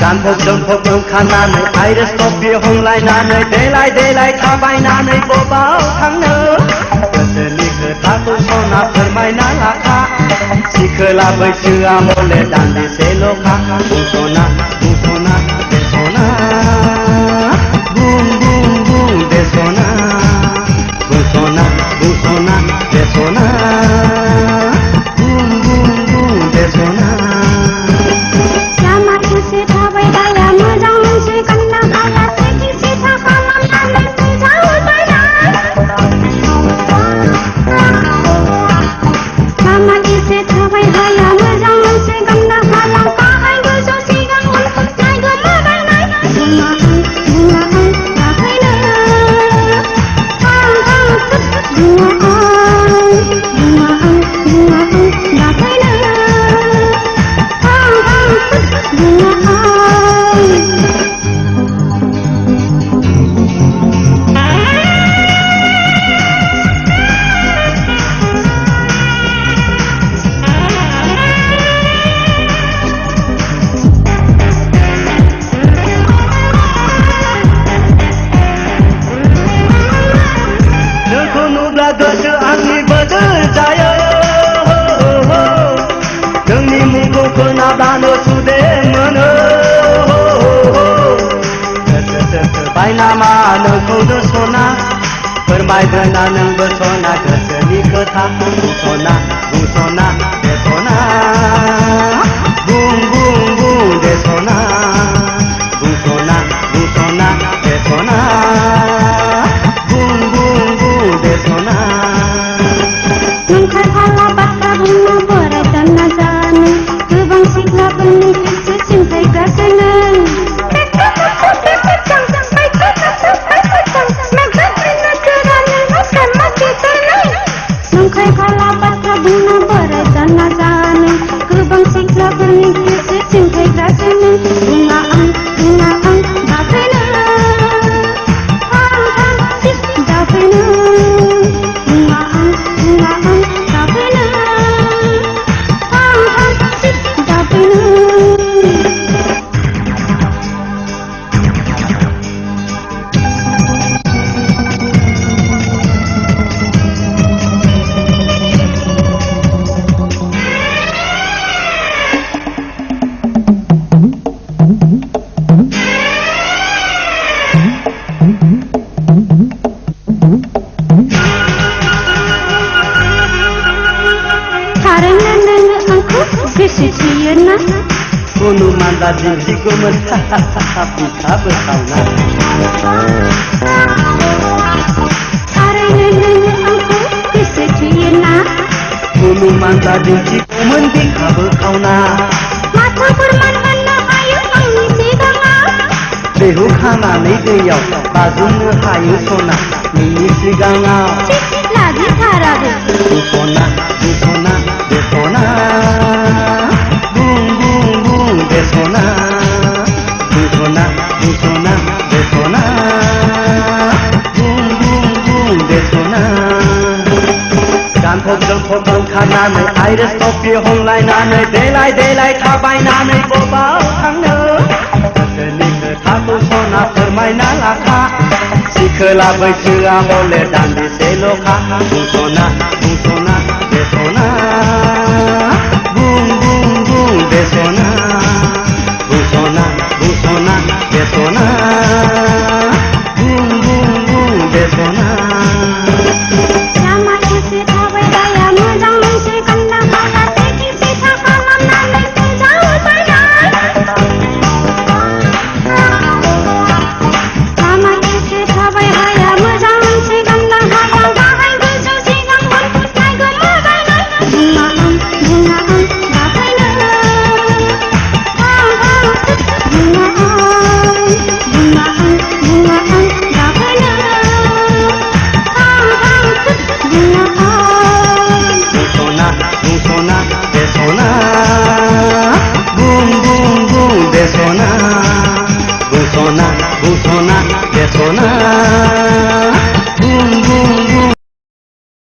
गानफब जोमफब ओंखारनानै आइरिस कफि हमलायनानै देलाय थाबायनानै बबाव थांनो गोसोनि खोथाखौ सना फोरमायना लाखा सिखोला बैसोआ हले दान्दिसेल'खा बुंस'ना बुंस'ना बेस'ना बुं बुं बुं बेस'ना बुंस'ना बुंस'ना बेस'ना बुं बुं बुं बेस'ना गोसो आंनि बोदोर जायो नोंनि मुंखौ खोनाब्लानो सुदे मोनो गोसोबाय नामा नोंखौनो सना फोरमायगोना नोंबो सना गोसोनि खोथा बुंस'ना बुंस'ना बेस'ना बुं बुं बुं बेस'ना बुंस'ना बुंस'ना बेस'ना बुं बुं बुं बेस'ना नंखाय हाला बाथ्रा बुंनो बोराय दानना जानो गोबां सिख्लाफोरनि गोसो सिन्थायग्रासो नों नंखाय हाला बाथ्रा बुंनो बोराय दानना जानो गोबां सिख्लाफोरनि गोसो सिन्थायग्रासो नों बुङा आं दाफैनो दाफैनो Kuno manda dinciku mencapai bersama. Kuno manda dinciku mencapai bersama. Mata bermana ayo angin Behu khanani दैयाव बाजुमनो हायो सना नोंनि सिगाङाव lagi थाराबो बुंस'ना बुंस'ना बेस'ना बुं बुं बुं बेस'ना बुंस'ना बुंस'ना बेस'ना बुं बुं बुं बेस'ना गानफब जोमफब ओंखारनानै आइरिस कफि हमलायनानै देलाय थाबायनानै बबाव थांनो गोसोनि खोथाखौ सना फोरमायना लाखा सिखोला बैसोआ हले दान्दिसेल'खा बुंस'ना बुंस'ना बेस'ना बुं बुं बुं बेस'ना बुंस'ना बुंस'ना बेस'ना बुं बुं बुं बेस'ना बुंस'ना बुंस'ना बेस'ना बुं बुं